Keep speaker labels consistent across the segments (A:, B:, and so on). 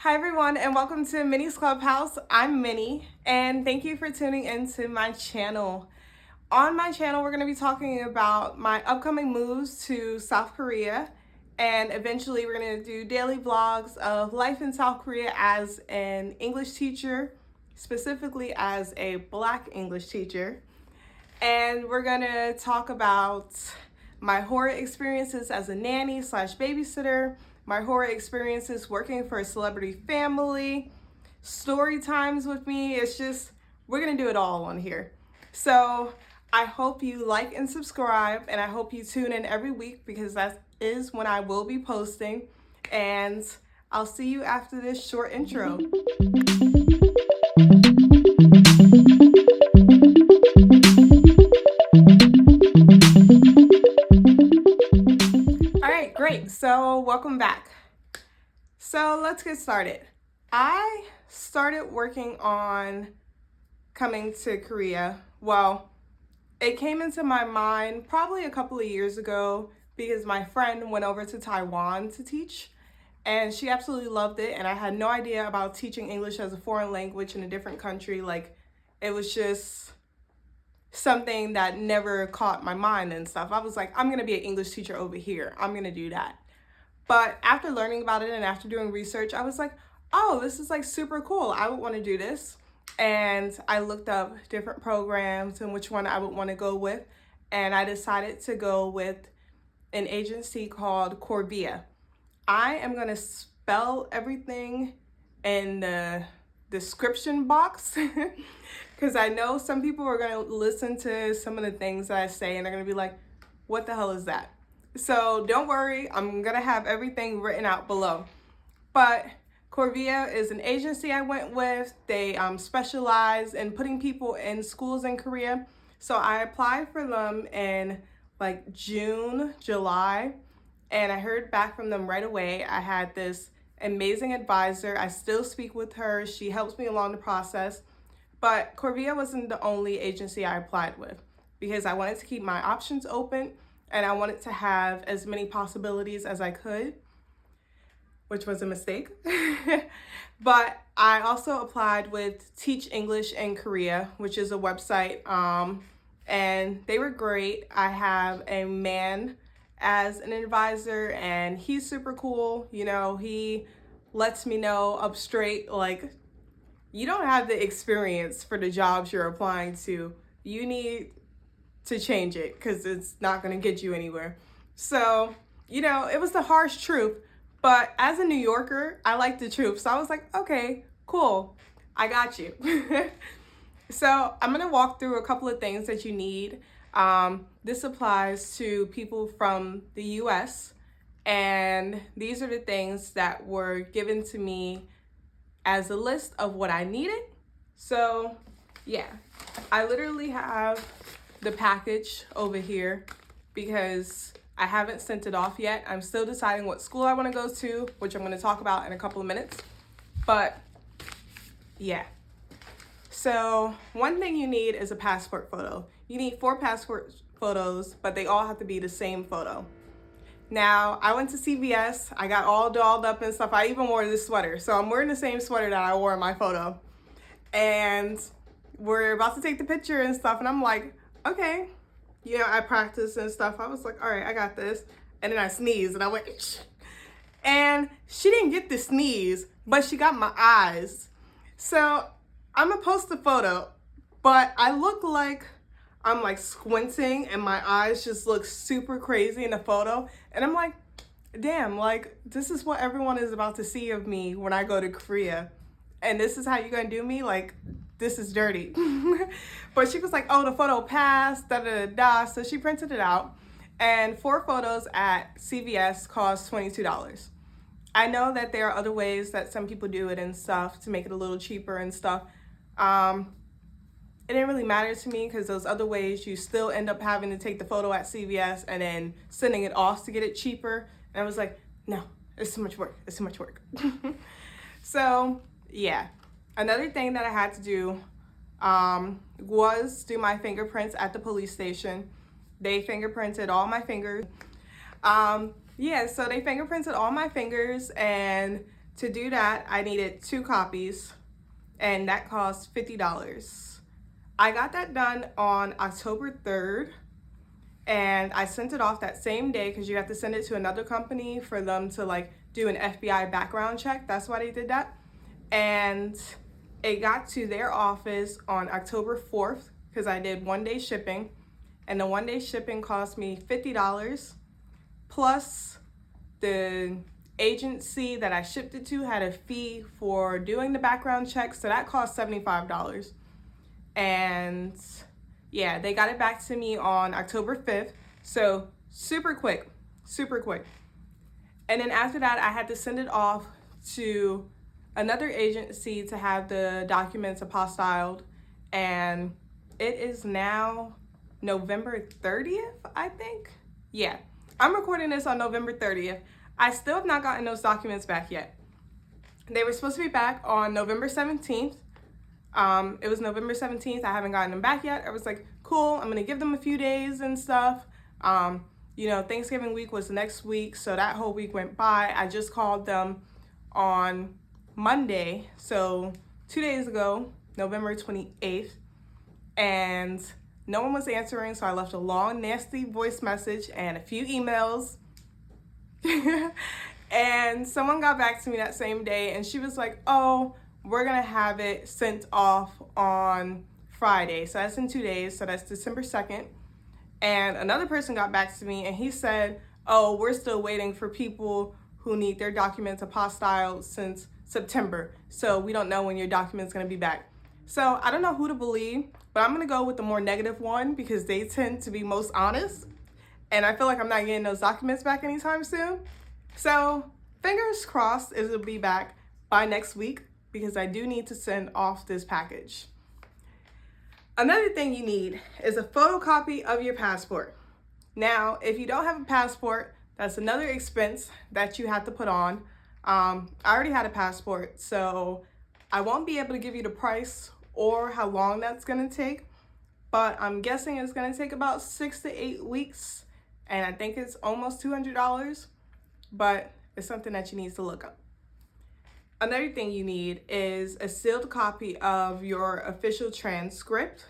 A: Hi everyone and welcome to Minnie's Clubhouse. I'm Minnie and thank you for tuning into my channel. On my channel we're going to be talking about my upcoming moves to South Korea, and eventually we're going to do daily vlogs of life in South Korea as an English teacher, specifically as a Black English teacher. And we're going to talk about my horror experiences as a nanny slash babysitter, my horror experiences working for a celebrity family, story times with me. It's just, we're gonna do it all on here. So I hope you like and subscribe, and I hope you tune in every week because that is when I will be posting. And I'll see you after this short intro. Great, so welcome back. So let's get started. I started working on coming to Korea. Well, it came into my mind probably a couple of years ago because my friend went over to Taiwan to teach and she absolutely loved it, and I had no idea about teaching English as a foreign language in a different country. Like, it was just something that never caught my mind and stuff. I was like, I'm gonna be an English teacher over here. I'm gonna do that. But after learning about it and after doing research, I was like, oh, this is like super cool. I would want to do this. And I looked up different programs and which one I would want to go with. And I decided to go with an agency called Korvia. I am going to spell everything in the description box because I know some people are going to listen to some of the things that I say and they're going to be like, what the hell is that? So don't worry, I'm going to have everything written out below. But Korvia is an agency I went with. They specialize in putting people in schools in Korea. So I applied for them in like June, July, and I heard back from them right away. I had this amazing advisor. I still speak with her. She helps me along the process. But Korvia wasn't the only agency I applied with because I wanted to keep my options open and I wanted to have as many possibilities as I could, which was a mistake. But I also applied with Teach English in Korea, which is a website, and they were great. I have a man as an advisor and he's super cool. You know, he lets me know up straight, like, you don't have the experience for the jobs you're applying to. You need to change it because it's not going to get you anywhere. So, you know, it was the harsh truth. But as a New Yorker, I like the truth. So I was like, okay, cool. I got you. So I'm going to walk through a couple of things that you need. This applies to people from the US. And these are the things that were given to me as a list of what I needed. So yeah, I literally have the package over here because I haven't sent it off yet. I'm still deciding what school I want to go to, which I'm going to talk about in a couple of minutes. But yeah. So one thing you need is a passport photo. You need 4 passport photos, but they all have to be the same photo. Now, I went to CVS. I got all dolled up and stuff. I even wore this sweater. So I'm wearing the same sweater that I wore in my photo. And we're about to take the picture and stuff. And I'm like, okay. You know, I practiced and stuff. I was like, all right, I got this. And then I sneezed and I went, shh. And she didn't get the sneeze, but she got my eyes. So I'm gonna post the photo, but I look like I'm like squinting and my eyes just look super crazy in the photo. And I'm like, damn, like this is what everyone is about to see of me when I go to Korea. And this is how you're gonna do me? Like, this is dirty. But she was like, oh, the photo passed, da da da da. So she printed it out. And 4 photos at CVS cost $22. I know that there are other ways that some people do it and stuff to make it a little cheaper and stuff. It didn't really matter to me because those other ways you still end up having to take the photo at CVS and then sending it off to get it cheaper. And I was like, no, it's too much work. It's too much work. So yeah, another thing that I had to do was do my fingerprints at the police station. They fingerprinted all my fingers. Yeah, so they fingerprinted all my fingers and To do that, I needed 2 copies, and that cost $50. I got that done on October 3rd, and I sent it off that same day because you have to send it to another company for them to like do an FBI background check. That's why they did that. And it got to their office on October 4th because I did 1-day shipping, and the 1-day shipping cost me $50 plus the agency that I shipped it to had a fee for doing the background check, so that cost $75. And yeah, they got it back to me on October 5th, so super quick. And then after that, I had to send it off to another agency to have the documents apostilled, and it is now November 30th, I think. Yeah, I'm recording this on November 30th. I still have not gotten those documents back yet. They were supposed to be back on November 17th. It was November 17th. I haven't gotten them back yet. I was like, cool, I'm gonna give them a few days and stuff. You know, Thanksgiving week was next week, so that whole week went by. I just called them on Monday, so 2 days ago, November 28th, and no one was answering, so I left a long, nasty voice message and a few emails. And someone got back to me that same day, and she was like, oh, we're gonna have it sent off on Friday. So that's in 2 days, so that's December 2nd. And another person got back to me, and he said, oh, we're still waiting for people who need their documents apostilled since September, so we don't know when your document's gonna be back. So I don't know who to believe, but I'm gonna go with the more negative one because they tend to be most honest, and I feel like I'm not getting those documents back anytime soon. So fingers crossed it'll be back by next week because I do need to send off this package. Another thing you need is a photocopy of your passport. Now, if you don't have a passport, that's another expense that you have to put on. I already had a passport, so I won't be able to give you the price or how long that's gonna take, but I'm guessing it's gonna take about 6 to 8 weeks, and I think it's almost $200, but it's something that you need to look up. Another thing you need is a sealed copy of your official transcript,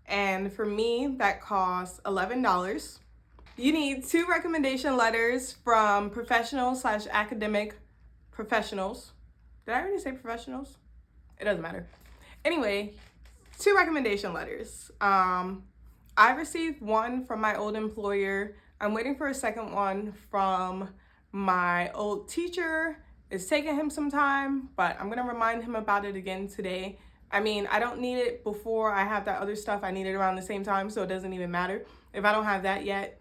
A: and for me, that costs $11. You need 2 recommendation letters from professional/academic professionals. Did I already say professionals? It doesn't matter. Anyway, 2 recommendation letters. I received one from my old employer. I'm waiting for a second one from my old teacher. It's taking him some time, but I'm gonna remind him about it again today. I mean, I don't need it before I have that other stuff. I need it around the same time, so it doesn't even matter. If I don't have that yet,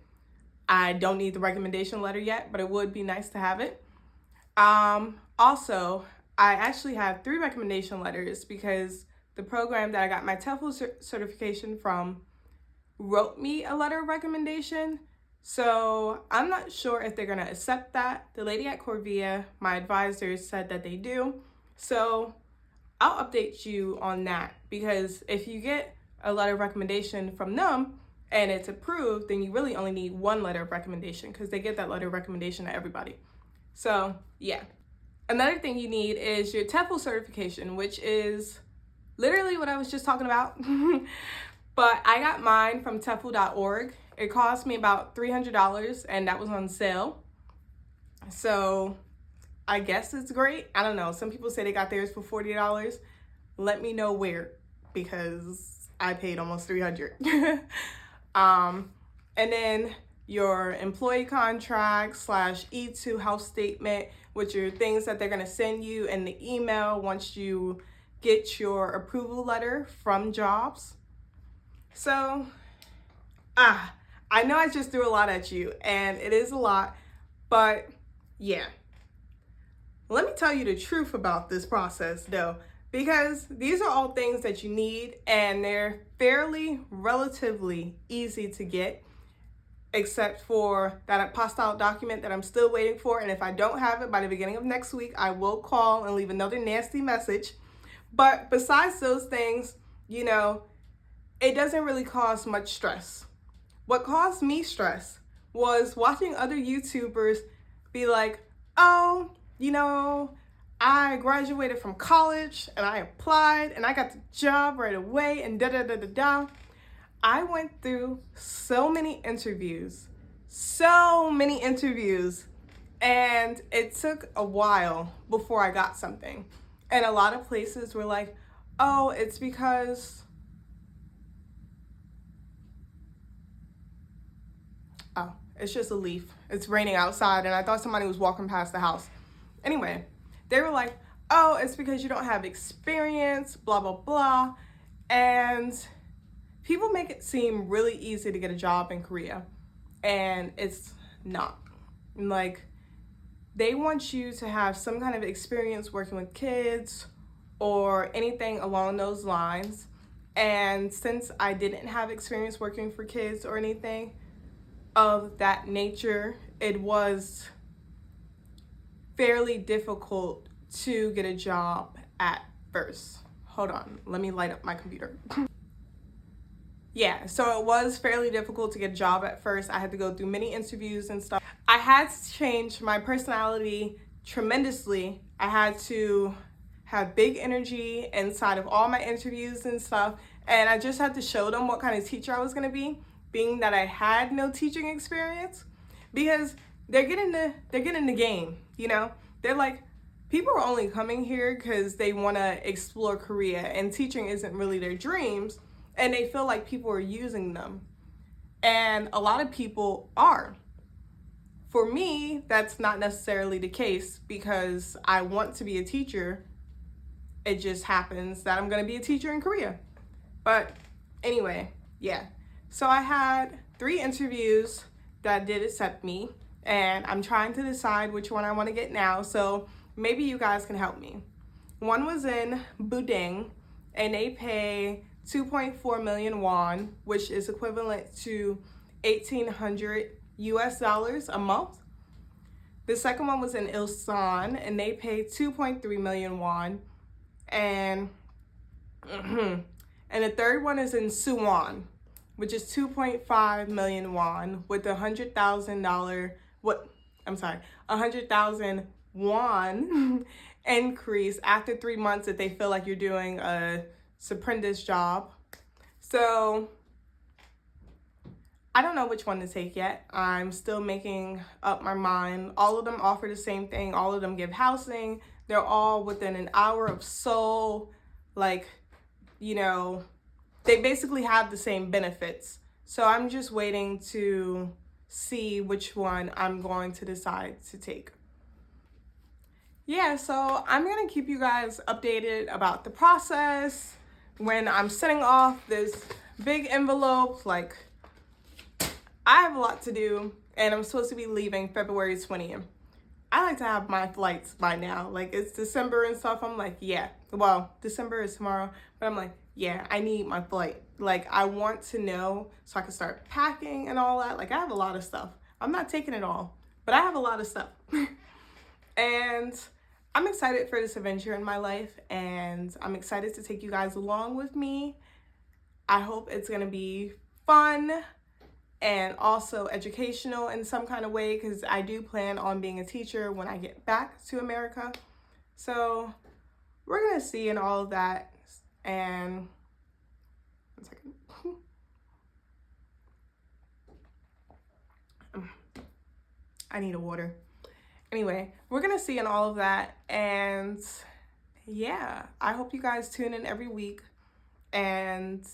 A: I don't need the recommendation letter yet, but it would be nice to have it. Also, I actually have 3 recommendation letters because the program that I got my TEFL certification from wrote me a letter of recommendation. So I'm not sure if they're gonna accept that. The lady at Korvia, my advisor, said that they do. So I'll update you on that, because if you get a letter of recommendation from them and it's approved, then you really only need 1 letter of recommendation because they get that letter of recommendation to everybody. So yeah. Another thing you need is your TEFL certification, which is literally what I was just talking about. But I got mine from TEFL.org. It cost me about $300, and that was on sale. So I guess it's great. I don't know. Some people say they got theirs for $40. Let me know where, because I paid almost $300. And then your employee contract / E2 health statement, which are things that they're gonna send you in the email once you get your approval letter from jobs. So, I know I just threw a lot at you, and it is a lot, but yeah. Let me tell you the truth about this process though, because these are all things that you need, and they're fairly relatively easy to get, except for that apostille document that I'm still waiting for. And if I don't have it by the beginning of next week, I will call and leave another nasty message. But besides those things, you know, it doesn't really cause much stress. What caused me stress was watching other YouTubers be like, oh, you know, I I graduated from college and I applied and I got the job right away and da da da da da. I went through so many interviews, and it took a while before I got something. And a lot of places were like, oh, it's because, oh, it's just a leaf. It's raining outside and I thought somebody was walking past the house. Anyway, they were like, oh, it's because you don't have experience, blah, blah, blah. And people make it seem really easy to get a job in Korea, and it's not. Like, they want you to have some kind of experience working with kids or anything along those lines. And since I didn't have experience working for kids or anything of that nature, it was fairly difficult to get a job at first. Hold on, let me light up my computer. Yeah, so it was fairly difficult to get a job at first. I had to go through many interviews and stuff. I had to change my personality tremendously. I had to have big energy inside of all my interviews and stuff. And I just had to show them what kind of teacher I was gonna be, being that I had no teaching experience. Because they're getting the game, you know? They're like, people are only coming here because they wanna explore Korea, and teaching isn't really their dreams. And they feel like people are using them. And a lot of people are. For me, that's not necessarily the case because I want to be a teacher. It just happens that I'm gonna be a teacher in Korea. But anyway, yeah. So I had 3 interviews that did accept me, and I'm trying to decide which one I wanna get now. So maybe you guys can help me. One was in Bundang, and they pay 2.4 million won, which is equivalent to $1,800 US a month. The second one was in Ilsan, and they pay 2.3 million won. And the third one is in Suwon, which is 2.5 million won with $100,000 won increase after 3 months if they feel like you're doing a apprentice job. So I don't know which one to take yet. I'm still making up my mind. All of them offer the same thing. All of them give housing. They're all within an hour of Seoul. Like, you know, they basically have the same benefits. So I'm just waiting to see which one I'm going to decide to take. Yeah, so I'm gonna keep you guys updated about the process. When I'm sending off this big envelope, like, I have a lot to do, and I'm supposed to be leaving February 20th. I like to have my flights by now. Like, it's December and stuff. I'm like, yeah, well, December is tomorrow, but I'm like, yeah, I need my flight. Like, I want to know so I can start packing and all that. Like, I have a lot of stuff. I'm not taking it all, but I have a lot of stuff. And I'm excited for this adventure in my life, and I'm excited to take you guys along with me. I hope it's gonna be fun and also educational in some kind of way, because I do plan on being a teacher when I get back to America. So we're gonna see in all of that. And 1 second. I need a water. Anyway, we're gonna see in all of that, and yeah, I hope you guys tune in every week, and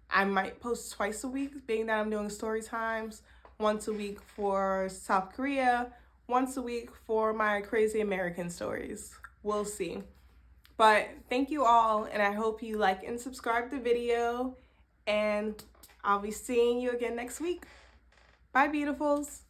A: I might post twice a week, being that I'm doing story times, once a week for South Korea, once a week for my crazy American stories. We'll see. But thank you all, and I hope you like and subscribe the video, and I'll be seeing you again next week. Bye, beautifuls.